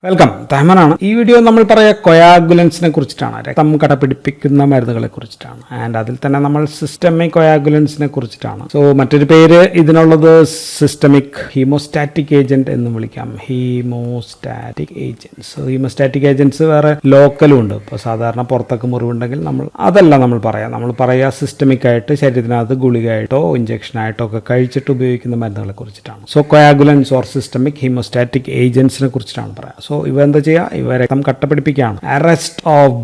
Welcome, തഹമനാണ്. ഈ video നമ്മൾ പറയാ കൊയാഗുലൻസിനെ കുറിച്ചിട്ടാണ്, രക്തം കടപിടിപ്പിക്കുന്ന മരുന്നുകളെ കുറിച്ചിട്ടാണ്. ആൻഡ് അതിൽ തന്നെ നമ്മൾ സിസ്റ്റമിക് കൊയാഗുലൻസിനെ കുറിച്ചിട്ടാണ്. സോ മറ്റൊരു പേര് ഇതിനുള്ളത് സിസ്റ്റമിക് ഹീമോസ്റ്റാറ്റിക് ഏജന്റ് എന്ന് വിളിക്കാം. ഹീമോസ്റ്റാറ്റിക് ഏജന്റ്സ്. ഹീമോസ്റ്റാറ്റിക് ഏജന്റ്സ് വേറെ ലോക്കലും ഉണ്ട്. ഇപ്പോൾ സാധാരണ പുറത്തൊക്കെ മുറിവുണ്ടെങ്കിൽ അതല്ല നമ്മൾ പറയാ സിസ്റ്റമിക് ആയിട്ട് ശരീരത്തിനകത്ത് ഗുളികയായിട്ടോ ഇഞ്ചക്ഷനായിട്ടോ ഒക്കെ കഴിച്ചിട്ട് ഉപയോഗിക്കുന്ന മരുന്നുകളെ കുറിച്ചിട്ടാണ്. സോ കൊയാഗുലൻസ് ഓർ സിസ്റ്റമിക് ഹീമോസ്റ്റാറ്റിക് ഏജന്റ്സിനെ കുറിച്ചിട്ടാണ് പറയാം. സോ ഇവ എന്താ ചെയ്യുക? ഇവ രക്തം കട്ടപിടിപ്പിക്കുകയാണ്. അറസ്റ്റ് ഓഫ്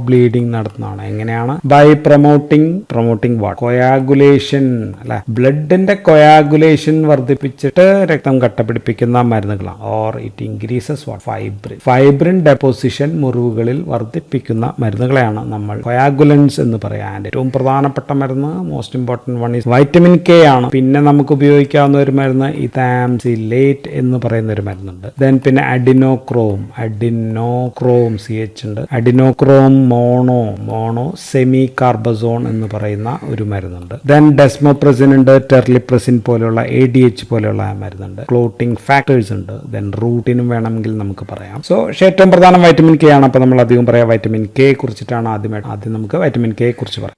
ബ്ലീഡിങ് നടത്തുന്നതാണ്. എങ്ങനെയാണ്? By promoting what? കൊയാഗുലേഷൻ, അല്ലെ? ബ്ലഡിന്റെ കൊയാഗുലേഷൻ വർദ്ധിപ്പിച്ചിട്ട് രക്തം കട്ടപിടിപ്പിക്കുന്ന മരുന്നുകളാണ്. Or it increases what? Fibrin deposition മുറിവുകളിൽ വർദ്ധിപ്പിക്കുന്ന മരുന്നുകളെയാണ് നമ്മൾ കൊയാഗുലൻസ് എന്ന് പറയാൻ. ഏറ്റവും പ്രധാനപ്പെട്ട മരുന്ന്, most important one is vitamin K ആണ്. പിന്നെ നമുക്ക് ഉപയോഗിക്കാവുന്ന ഒരു മരുന്ന് ഇതാംസിലേറ്റ് എന്ന് പറയുന്ന ഒരു മരുന്നുണ്ട്. ദെൻ പിന്നെ അഡിനോക്രോം CH ഉണ്ട്. അഡിനോക്രോം മോണോ സെമി കാർബസോൺ എന്ന് പറയുന്ന ഒരു മരുന്നുണ്ട്. ദെൻ ഡെസ്മോപ്രസിൻ ഉണ്ട്. ടെർലിപ്രസിൻ പോലെയുള്ള ADH പോലെയുള്ള മരുന്നുണ്ട്. ക്ലോട്ടിംഗ് ഫാക്ടേഴ്സ് ഉണ്ട്. ദെൻ റൂട്ടിനും വേണമെങ്കിൽ നമുക്ക് പറയാം. സോ ഏറ്റവും പ്രധാനം വൈറ്റമിൻ കെ ആണ്. അപ്പോൾ നമ്മൾ അധികം പറയാം വൈറ്റമിൻ കെ കുറിച്ചിട്ടാണ്. ആദ്യം നമുക്ക് വൈറ്റമിൻ കെ കുറിച്ച് പറയാം.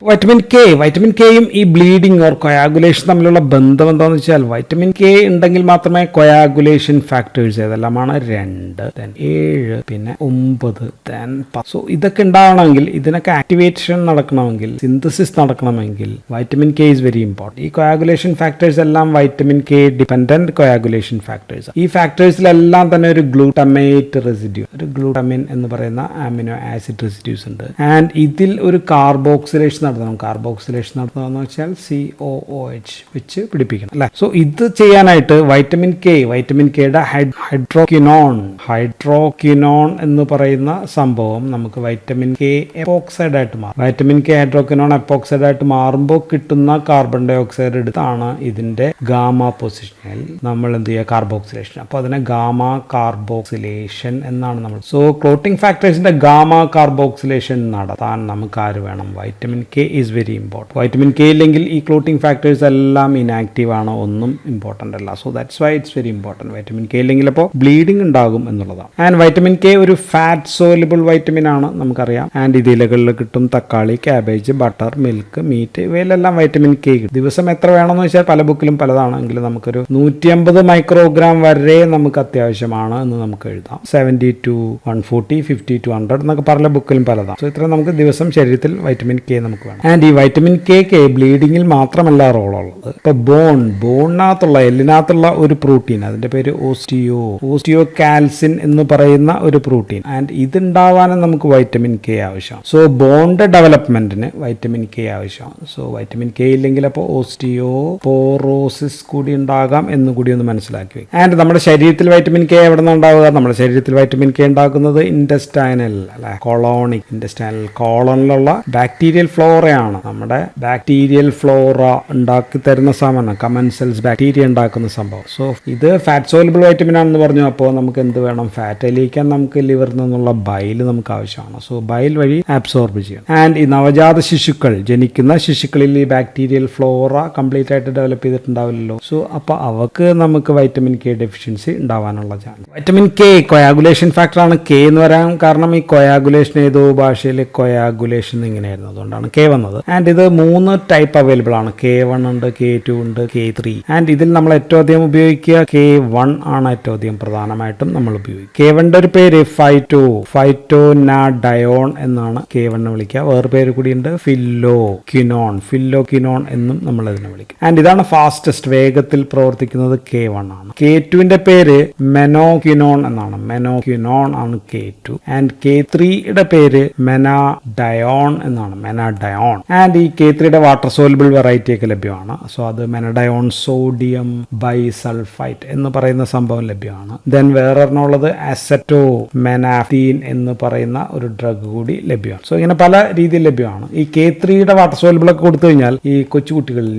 വൈറ്റമിൻ കെയും ഈ ബ്ലീഡിംഗ് ഓർ കൊയാഗുലേഷൻ തമ്മിലുള്ള ബന്ധം എന്താണെന്ന് വെച്ചാൽ, വൈറ്റമിൻ കെ ഉണ്ടെങ്കിൽ മാത്രമേ കൊയാഗുലേഷൻ ഫാക്ടേഴ്സ് ഏതെല്ലാമാണ് 2, then 7, പിന്നെ 9, then 10. സോ ഇതൊക്കെ ഉണ്ടാവണമെങ്കിൽ, ഇതിനൊക്കെ ആക്ടിവേഷൻ നടക്കണമെങ്കിൽ, സിന്തസിസ് നടക്കണമെങ്കിൽ vitamin K is very important. ഈ കൊയാഗുലേഷൻ ഫാക്ടേഴ്സ് എല്ലാം vitamin K dependent coagulation factors. ഈ ഫാക്ടേഴ്സിലെല്ലാം തന്നെ ഒരു ഗ്ലൂട്ടമേറ്റ് റെസിഡ്യൂ, ഒരു ഗ്ലൂട്ടമിൻ എന്ന് പറയുന്ന അമിനോ ആസിഡ് റെസിഡ്യൂസ് ഉണ്ട്. ആൻഡ് ഇതിൽ ഒരു കാർബോക്സിലേഷൻ നടത്തണം. കാർബോക്സിലേഷൻ നടത്തണമെന്ന് വെച്ചാൽ COOH വെച്ച് പിടിപ്പിക്കണം, അല്ലെ? സോ ഇത് ചെയ്യാനായിട്ട് വൈറ്റമിൻ കെയുടെ ഹൈഡ്രോക്വിനോൺ എന്ന് പറയുന്ന സംഭവം നമുക്ക് വൈറ്റമിൻ കെ എപ്പോക്സൈഡ് ആയിട്ട് മാറും. വൈറ്റമിൻ കെ ഹൈഡ്രോക്വിനോൺ എപ്പോക്സൈഡ് ആയിട്ട് മാറുമ്പോൾ കിട്ടുന്ന കാർബൺ ഡൈ ഓക്സൈഡ് എടുത്താണ് ഇതിന്റെ ഗാമ പൊസിഷനിൽ നമ്മൾ എന്ത് ചെയ്യുക? കാർബോക്സിലേഷൻ. അപ്പോൾ അതിനെ ഗാമ കാർബോക്സിലേഷൻ എന്നാണ് നമ്മൾ. സോ ക്ലോട്ടിംഗ് ഫാക്ടേഴ്സിന്റെ ഗാമ കാർബോക്സിലേഷൻ നടത്താൻ നമുക്ക് ആര് വേണം? Vitamin K is very important. Vitamin K ഇല്ലെങ്കിൽ ഈ ക്ലോട്ടിംഗ് ഫാക്ടേഴ്സ് എല്ലാം ഇനാക്റ്റീവ് ആണ്, ഒന്നും ഇമ്പോർട്ടൻ്റ് അല്ല. So that's why it's very important. Vitamin K ഇല്ലെങ്കിൽ അപ്പോൾ ബ്ലീഡിംഗ് ഉണ്ടാകും എന്നുള്ളതാണ്. ആൻഡ് വൈറ്റമിൻ കെ ഒരു ഫാറ്റ് സോലുബിൾ വൈറ്റമിൻ ആണ്, നമുക്കറിയാം. ആൻഡ് ഇത് ഇലകളിൽ കിട്ടും. തക്കാളി, ക്യാബേജ്, ബട്ടർ, മിൽക്ക്, മീറ്റ്, ഇവയിലെല്ലാം വൈറ്റമിൻ കെ കിട്ടും. ദിവസം എത്ര വേണമെന്ന് വെച്ചാൽ പല ബുക്കിലും പലതാണെങ്കിൽ നമുക്കൊരു 150 മൈക്രോഗ്രാം വരെ നമുക്ക് അത്യാവശ്യമാണ് എന്ന് നമുക്ക് എഴുതാം. 70 to 140, 50 to 100 എന്നൊക്കെ പല ബുക്കിലും പലതാണ്. സോ ഇത്ര നമുക്ക് ദിവസം ശരീരത്തിൽ വൈറ്റമിൻ കെ നമുക്ക് വേണം. ആൻഡ് ഈ വൈറ്റമിൻ കെ ബ്ലീഡിങ്ങിൽ മാത്രമല്ല റോളുള്ളത്. ഇപ്പൊ ബോണിനകത്തുള്ള, എല്ലിനകത്തുള്ള ഒരു പ്രോട്ടീൻ, അതിന്റെ പേര് ഓസ്റ്റിയോകാൽസിൻ എന്ന് പറയുന്ന ഒരു പ്രോട്ടീൻ. ആൻഡ് ഇതുണ്ടാവാനും നമുക്ക് വൈറ്റമിൻ കെ ആവശ്യമാണ്. സോ ബോണ്ട് ഡെവലപ്മെന്റിന് വൈറ്റമിൻ കെ ആവശ്യമാണ്. സോ വൈറ്റമിൻ കെ ഇല്ലെങ്കിൽ അപ്പോൾ ഓസ്റ്റിയോപോറോസിസ് കൂടി ഉണ്ടാകാം എന്ന് കൂടി ഒന്ന് മനസ്സിലാക്കി വയ്ക്കും. ആൻഡ് നമ്മുടെ ശരീരത്തിൽ വൈറ്റമിൻ കെ എവിടെ നിന്നാണ് ഉണ്ടാവുക? നമ്മുടെ ശരീരത്തിൽ വൈറ്റമിൻ കെ ഉണ്ടാക്കുന്നത് ഇൻറ്റസ്റ്റൈനൽ, അല്ലെ? കൊളോണിക് ഇൻറ്റസ്റ്റൈനൽ കോളനിലുള്ള ബാക്ടീരിയൽ ഫ്ലോറയാണ്. നമ്മുടെ ബാക്ടീരിയൽ ഫ്ലോറ ഉണ്ടാക്കി തരുന്ന സാധനമാണ് കമൻസെൽസ്, ബാക്ടീരിയ ഉണ്ടാക്കുന്ന സംഭവം. സോ ഇത് ഫാറ്റ് സോലുബിൾ വൈറ്റമിൻ ആണെന്ന് പറഞ്ഞു. അപ്പോൾ നമുക്ക് എന്ത് വേണം? ഫാറ്റ് അലിയിക്കാൻ നമുക്ക് ലിവറിൽ നിന്നുള്ള ബൈൽ നമുക്ക് ആവശ്യമാണ്. സോ ബൈൽ വഴി അബ്സോർബ് ചെയ്യണം. ആൻഡ് ഈ നവജാത ശിശുക്കൾ, ജനിക്കുന്ന ശിശുക്കളിൽ ഈ ബാക്ടീരിയൽ ഫ്ലോറ കംപ്ലീറ്റ് ആയിട്ട് ഡെവലപ്പ് ചെയ്തിട്ടുണ്ടാവില്ലല്ലോ. സോ അപ്പോൾ അവർക്ക് നമുക്ക് വൈറ്റമിൻ കെ ഡെഫിഷ്യൻസി ഉണ്ടാവാനുള്ള ചാൻസ്. വൈറ്റമിൻ കെ കൊയാഗുലേഷൻ ഫാക്ടറാണ്. കെ എന്ന് പറയാൻ കാരണം ഈ കൊയാഗുലേഷൻ ഏതോ ഭാഷയിൽ കൊയാഗുലേഷൻ ഇങ്ങനെയായിരുന്നു, അതുകൊണ്ടാണ് കെ വന്നത്. ആൻഡ് ഇത് 3 ടൈപ്പ് അവൈലബിൾ ആണ്. K1 ഉണ്ട്, K2 ഉണ്ട്, K3. ആൻഡ് ഇതിൽ നമ്മൾ ഏറ്റവും അധികം ഉപയോഗിക്കുക K1 ആണ്. ഏറ്റവും അധികം പ്രധാനമായിട്ടും നമ്മൾ ഉപയോഗിക്കുക. K1ന്റെ ഒരു പേര് ഫൈറ്റോനാഡയോൺ എന്നാണ് K1 വിളിക്കുക. വേറെ പേര് കൂടിയുണ്ട് ഫില്ലോക്വിനോൺ എന്നും നമ്മൾ അതിനെ വിളിക്കും. ആൻഡ് ഇതാണ് ഫാസ്റ്റസ്റ്റ്, വേഗത്തിൽ പ്രവർത്തിക്കുന്നത് K1 ആണ്. K2ന്റെ പേര് മെനോക്വിനോൺ എന്നാണ്. മെനോക്വിനോൺ ആണ് K2. ആൻഡ് K3യുടെ പേര് മെനാഡയോൺ എന്നാണ്. മെനാഡയോൺ. ആൻഡ് ഈ K3യുടെ വാട്ടർ സോലുബിൾ വെറൈറ്റി ഒക്കെ ലഭ്യമാണ്. സോ അത് മെനഡയോൺ സോഡിയം ബൈസൾഫൈറ്റ് എന്ന് പറയുന്ന സംഭവം ലഭ്യമാണ്. ദെൻ വേറൊരെണ്ണമുള്ളത് അസറ്റോമെനാഫ്തീൻ എന്ന് പറയുന്ന ഒരു ഡ്രഗ് കൂടി ലഭ്യമാണ്. സോ ഇങ്ങനെ പല രീതിയിൽ ലഭ്യമാണ്. ഈ K3യുടെ വാട്ടർ സോലുബിൾ ഒക്കെ കൊടുത്തു കഴിഞ്ഞാൽ ഈ കൊച്ചുകുട്ടികളിൽ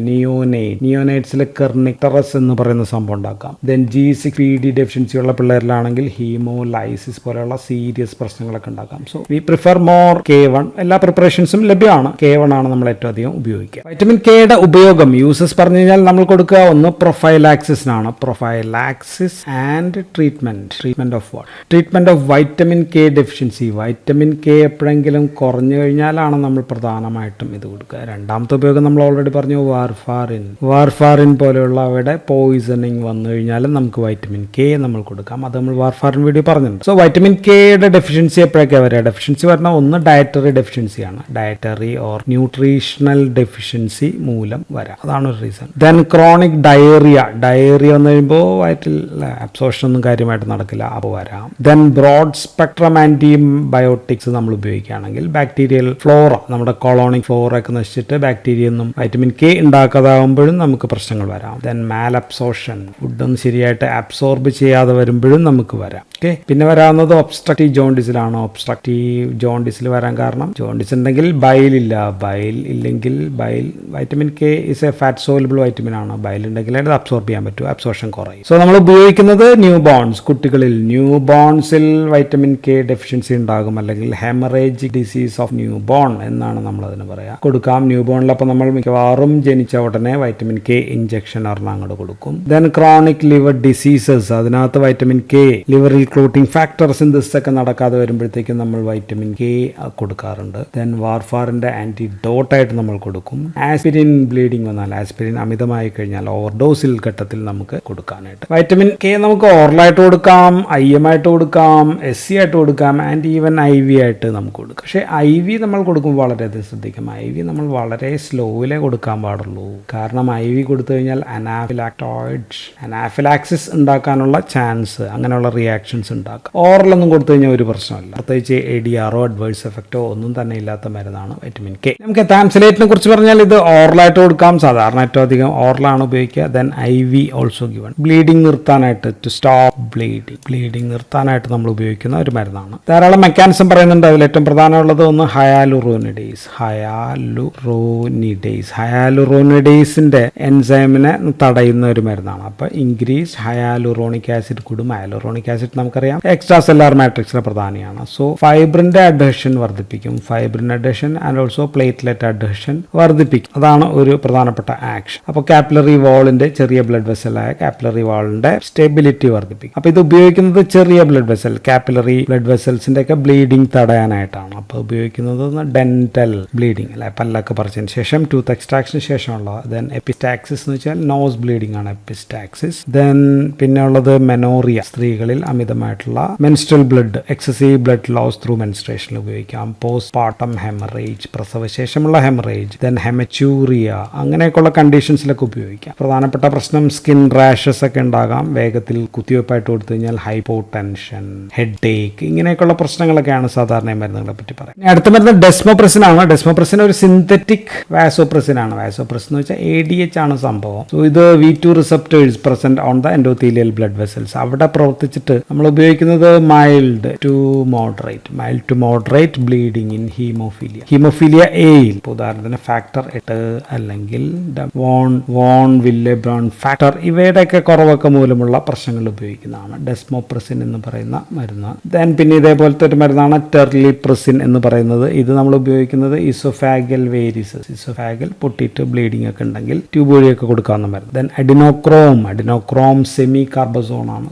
നിയോനേറ്റ്സിൽ കെർണിക്ടറസ് എന്ന് പറയുന്ന സംഭവം ഉണ്ടാക്കാം. ദെൻ G6PD ഡെഫിഷ്യൻസി ഉള്ള പിള്ളേരിലാണെങ്കിൽ ഹീമോലൈസിസ് പോലെയുള്ള സീരിയസ് പ്രശ്നങ്ങളൊക്കെ ഉണ്ടാക്കാം. So we prefer more K1. എല്ലാ പ്രിപ്പറേഷൻസും ലഭ്യമാണ്. K1 ആണ് നമ്മൾ ഏറ്റവും അധികം ഉപയോഗിക്കുക. വൈറ്റമിൻ കെയുടെ ഉപയോഗം, യൂസസ് പറഞ്ഞു കഴിഞ്ഞാൽ നമ്മൾ കൊടുക്കുക, ഒന്ന് പ്രൊഫൈലാക്സിസിനാണ്. Prophylaxis and treatment of what? Treatment of vitamin K deficiency. Vitamin K എപ്പോഴെങ്കിലും കുറഞ്ഞു കഴിഞ്ഞാലാണ് നമ്മൾ പ്രധാനമായിട്ടും ഇത് കൊടുക്കുക. രണ്ടാമത്തെ ഉപയോഗം നമ്മൾ ഓൾറെഡി പറഞ്ഞു, വാർഫാറിൻ പോലെയുള്ള അവയുടെ പോയിസണിങ് വന്നു കഴിഞ്ഞാലും നമുക്ക് വൈറ്റമിൻ കെ നമ്മൾ കൊടുക്കാം. അത് നമ്മൾ വാർഫാറിൻ വീഡിയോ പറഞ്ഞിട്ടുണ്ട്. സോ വൈറ്റമിൻ കെയുടെ ഡെഫിഷ്യൻസി എപ്പോഴൊക്കെ വരിക? ഡെഫിഷ്യൻസി പറഞ്ഞാൽ ഒന്ന് ഡയറ്ററി ഡെഫിഷ്യൻസിയാണ്, ഡയറ്ററി ഓർ ന്യൂട്രീഷണൽ ഡെഫിഷ്യൻസി മൂലം വരാം. അതാണ് ഒരു റീസൺ. ദെൻ ക്രോണിക് ഡയേറിയ വന്നു കഴിയുമ്പോൾ വയറ്റിൽ അബ്സോർപ്ഷൻ ഒന്നും കാര്യമായിട്ട് നടക്കില്ല, അപ്പോൾ വരാം. ദെൻ ബ്രോഡ് സ്പെക്ട്രം ആന്റിബയോട്ടിക്സ് നമ്മൾ ഉപയോഗിക്കുകയാണെങ്കിൽ ബാക്ടീരിയൽ ഫ്ലോറ, നമ്മുടെ കൊളോണിക് ഫ്ലോറ ഒക്കെ നശിച്ചിട്ട് ബാക്ടീരിയ ഒന്നും വൈറ്റമിൻ കെ ഉണ്ടാക്കാതാകുമ്പോഴും നമുക്ക് പ്രശ്നങ്ങൾ വരാം. ദെൻ മാൽ അബ്സോർപ്ഷൻ, ഫുഡൊന്നും ശരിയായിട്ട് അബ്സോർബ് ചെയ്യാതെ വരുമ്പോഴും നമുക്ക് വരാം. ഓക്കെ, പിന്നെ വരാവുന്നത് ഒബ്സ്ട്രക്റ്റീവ് ജോണ്ടിസിലാണ്. ഒബ്സ്ട്രക്റ്റീവ് ജോണ്ടിസിൽ വരാൻ കാരണം ജോണ്ടിസ് ഉണ്ടെങ്കിൽ ബൈൽ ഇല്ലെങ്കിൽ vitamin K is A fat soluble vitamin ആണ്. ബൈൽ ഉണ്ടെങ്കിൽ അത് അബ്സോർബ് ചെയ്യാൻ പറ്റും, അബ്സോർപ്ഷൻ കുറയും. സോ നമ്മൾ ഉപയോഗിക്കുന്നത് ന്യൂ ബോൺസിൽ വൈറ്റമിൻ കെ ഡെഫിഷ്യൻസി ഉണ്ടാകും, അല്ലെങ്കിൽ haemorrhagic disease of new born എന്നാണ് നമ്മൾ അതിന് പറയാം. കൊടുക്കാം ന്യൂ ബോണിൽ. അപ്പോൾ നമ്മൾ മിക്കവാറും ജനിച്ച ഉടനെ വൈറ്റമിൻ കെ ഇഞ്ചക്ഷൻ അങ്ങോട്ട് കൊടുക്കും. ദെൻ ക്രോണിക് ലിവർ ഡിസീസസ്, അതിനകത്ത് വൈറ്റമിൻ കെ ലിവറിൽ ക്ലോട്ടിംഗ് ഫാക്ടർ സിന്തസിസ് ഒക്കെ നടക്കാതെ വരുമ്പോഴത്തേക്കും നമ്മൾ വൈറ്റമിൻ കെ കൊടുക്കാറുണ്ട്. ദെൻ വാർഫാറിന്റെ ആന്റിഡോട്ടായിട്ട് നമ്മൾ കൊടുക്കും. ആസ്പിരിൻ ബ്ലീഡിംഗ് വന്നാൽ, ആസ്പിരിൻ അമിതമായി കഴിഞ്ഞാൽ ഓവർഡോസിൽ ഘട്ടത്തിൽ നമുക്ക് കൊടുക്കാനായിട്ട് വൈറ്റമിൻ കെ നമുക്ക് ഓറലായിട്ട് കൊടുക്കാം, IM ആയിട്ട് കൊടുക്കാം, SC ആയിട്ട് കൊടുക്കാം, ആൻഡ് ഈവൻ IV ആയിട്ട് നമുക്ക് കൊടുക്കാം. പക്ഷേ IV നമ്മൾ കൊടുക്കുമ്പോൾ വളരെയധികം ശ്രദ്ധിക്കാം. IV നമ്മൾ വളരെ സ്ലോയിലേ കൊടുക്കാൻ പാടുള്ളൂ. കാരണം IV കൊടുത്തു കഴിഞ്ഞാൽ അനാഫിലാക്സിസ് ഉണ്ടാക്കാനുള്ള ചാൻസ്, അങ്ങനെയുള്ള റിയാക്ഷൻസ് ഉണ്ടാക്കാം. ഓറലൊന്നും കൊടുത്തു കഴിഞ്ഞാൽ ഒരു പ്രശ്നമല്ല, പ്രത്യേകിച്ച് ADRO അഡ്വേഴ്സ് എഫക്റ്റോ ഒന്നും തന്നെ ഇല്ലാത്ത മരുന്നാണ് വൈറ്റമിൻ കെ. നമുക്ക് എത്താംസിലേറ്റിനെ കുറിച്ച് പറഞ്ഞാൽ ഇത് ഓറലായിട്ട് കൊടുക്കാം, സാധാരണ ഏറ്റവും അധികം ഓറലാണ് ഉപയോഗിക്കുക. Then IV also given. Bleeding നിർത്താനായിട്ട്, ടു സ്റ്റോപ്പ് ബ്ലീഡിംഗ് നിർത്താനായിട്ട് നമ്മൾ ഉപയോഗിക്കുന്ന ഒരു മരുന്നാണ്. ധാരാളം മെക്കാനിസം പറയുന്നുണ്ട്. അതിൽ ഏറ്റവും പ്രധാനമുള്ളത് ഒന്ന് ഹയാലുറോണിഡേസിന്റെ എൻസൈമിനെ തടയുന്ന ഒരു മരുന്നാണ്. അപ്പൊ ഇൻക്രീസ് ഹയാലുറോണിക് ആസിഡ് കൂടും. ഹയാലുറോണിക് ആസിഡ് നമുക്കറിയാം എക്സ്ട്രാ സെല്ലാർ മാട്രിക്സിലെ പ്രധാനിയാണ്. സോ ഫൈബ്രിന്റെ അഡ്ഹഷൻ വർദ്ധിപ്പിക്കും. Fibrin adhesion and also platelet adhesion വർദ്ധിപ്പിക്കും. അതാണ് ഒരു പ്രധാനപ്പെട്ട ആക്ഷൻ. അപ്പോൾ കാപ്പിലറി വാളിന്റെ ചെറിയ ബ്ലഡ് വെസലായ കാപ്പിലറി വാളിന്റെ സ്റ്റെബിലിറ്റി വർദ്ധിപ്പിക്കും. അപ്പോൾ ഇത് ഉപയോഗിക്കുന്നത് ചെറിയ ബ്ലഡ് വെസൽ, കാപ്പിലറി ബ്ലഡ് വെസൽസിന്റെ ഒക്കെ ബ്ലീഡിംഗ് തടയാനായിട്ടാണ്. അപ്പോൾ ഉപയോഗിക്കുന്നത് ഡെന്റൽ ബ്ലീഡിംഗ്, അല്ലെ, പല്ലൊക്കെ പറിച്ചതിന് ശേഷം, ടൂത്ത് എക്സ്ട്രാക്ഷന് ശേഷമുള്ള. ദെൻ എപ്പിസ്റ്റാക്സിസ് എന്ന് വെച്ചാൽ നോസ് ബ്ലീഡിംഗ് ആണ് എപ്പിസ്റ്റാക്സിസ്. ദെൻ പിന്നെ ഉള്ളത് മെനോറിയ, സ്ത്രീകളിൽ അമിതമായിട്ടുള്ള menstrual blood, excessive blood loss through മെൻസ്ട്രേഷനിൽ ഉപയോഗിക്കാം. പോസ്റ്റ് പാർട്ടം ഹെമറേജ്, പ്രസവശേഷമുള്ള ഹെമറേജ്. ദെൻ ഹെമച്യൂറിയ, അങ്ങനെയൊക്കെയുള്ള കണ്ടീഷൻസിലൊക്കെ ഉപയോഗിക്കാം. പ്രധാനപ്പെട്ട പ്രശ്നം സ്കിൻ റാഷസ് ഒക്കെ ഉണ്ടാകാം. വേഗത്തിൽ കുത്തിവയ്പ്പായിട്ട് കൊടുത്തു കഴിഞ്ഞാൽ ഹൈപ്പോടെൻഷൻ, ഹെഡ് ഏക്ക്, ഇങ്ങനെയൊക്കെയുള്ള പ്രശ്നങ്ങളൊക്കെയാണ് സാധാരണ മരുന്നുകളെ പറ്റി പറയുന്നത്. അടുത്ത മരുന്ന് ഡെസ്മോപ്രസിൻ ആണ്. ഡെസ്മോപ്രസിൻ ഒരു സിന്തറ്റിക് വാസോപ്രസിൻ ആണ്. വാസോപ്രസിൻ എന്ന് വെച്ചാൽ ADH ആണ് സംഭവം. സോ ഇത് V2 receptors present on the endothelial blood vessels, അവിടെ പ്രവർത്തിച്ചിട്ട് നമ്മൾ ഉപയോഗിക്കുന്നത് mild to moderate bleeding in hemophilia എയിൽ. ഉദാഹരണത്തിന് ഫാക്ടർ 8 അല്ലെങ്കിൽ വോൺ വില്ലെബ്രോൺ ഫാക്ടർ, ഇവയുടെയൊക്കെ കുറവൊക്കെ മൂലമുള്ള പ്രശ്നങ്ങൾ ഉപയോഗിക്കുന്നതാണ് ഡെസ്മോപ്രസിൻ എന്ന് പറയുന്ന മരുന്ന്. ദെൻ പിന്നെ ഇതേപോലത്തെ ഒരു മരുന്നാണ് ടെർലിപ്രസിൻ എന്ന് പറയുന്നത്. ഇത് നമ്മൾ ഉപയോഗിക്കുന്നത് ഇസോഫാഗൽ വേരിസസ്, ഇസോഫാഗൽ പൊട്ടിയിട്ട് ബ്ലീഡിംഗ് ഒക്കെ ഉണ്ടെങ്കിൽ ട്യൂബ് വഴിയൊക്കെ കൊടുക്കാവുന്ന മരുന്ന്. ദെൻ അഡിനോക്രോം സെമി കാർബസോൺ ആണ്.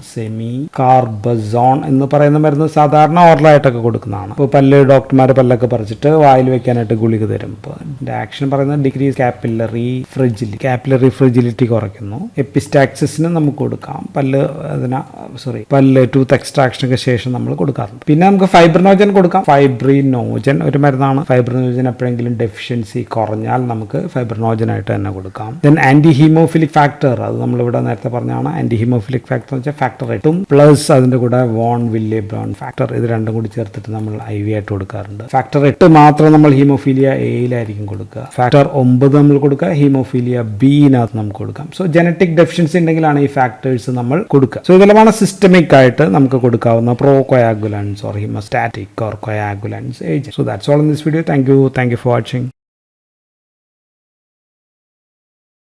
എന്ന് പറയുന്ന മരുന്ന് സാധാരണ ഓറലായിട്ടൊക്കെ കൊടുക്കുന്നതാണ്. ഇപ്പോൾ ഡോക്ടർമാർ പല്ലൊക്കെ പറിച്ചിട്ട് വായിൽ വെക്കാനായിട്ട് ഗുളിക തരും. അപ്പോൾ ഇതിന്റെ ആക്ഷൻ പറയുന്നത് ഡിക്രീസ് കാപ്പിലറി ഫ്രിജിലിറ്റി കുറയ്ക്കുന്നു. എപ്പിസ്റ്റാക്സിസിന് നമുക്ക് കൊടുക്കാം. ടൂത്ത് എക്സ്ട്രാക്ഷനൊക്കെ ശേഷം നമ്മൾ കൊടുക്കാറുണ്ട്. പിന്നെ നമുക്ക് ഫൈബ്രിനോജൻ കൊടുക്കാം. ഫൈബ്രിനോജൻ ഒരു മരുന്നാണ്. ഫൈബ്രിനോജൻ എപ്പോഴെങ്കിലും ഡെഫിഷ്യൻസി കുറഞ്ഞാൽ നമുക്ക് ഫൈബ്രിനോജനായിട്ട് തന്നെ കൊടുക്കാം. ദെൻ ആന്റി ഹീമോഫിലിക് ഫാക്ടർ, അത് നമ്മളിവിടെ നേരത്തെ പറഞ്ഞാണ്. ആന്റി ഹീമോഫിലിക് ഫാക്ടർ എന്ന് വെച്ചാൽ ഫാക്ടർ 8 പ്ലസ് അതിന്റെ കൂടെ വോൺ വില്ലെബ്രോൺ ഫാക്ടർ, ഇത് രണ്ടും കൂടി ചേർത്തിട്ട് നമ്മൾ IV ആയിട്ട് കൊടുക്കാറുണ്ട്. ഫാക്ടർ 8 മാത്രം നമ്മൾ ഹീമോഫീലിയ എയിലായിരിക്കും കൊടുക്കുക. ഫാക്ടർ 9 നമ്മൾ കൊടുക്കുക, ഹീമോഫീലിയ ബിനകത്ത് നമുക്ക് കൊടുക്കാം. സോ ജനറ്റിക് ഡെഫിഷ്യൻസി ഉണ്ടെങ്കിലാണ് ഈ ഫാക്ടേഴ്സ് നമ്മൾ കൊടുക്കുക. സോ ഇതെല്ലാമാണ് സിസ്റ്റമിക് ആയിട്ട് നമുക്ക് കൊടുക്കാവുന്ന procoagulants or haemostatic or coagulants agent. So that's all in this video. Thank you for watching.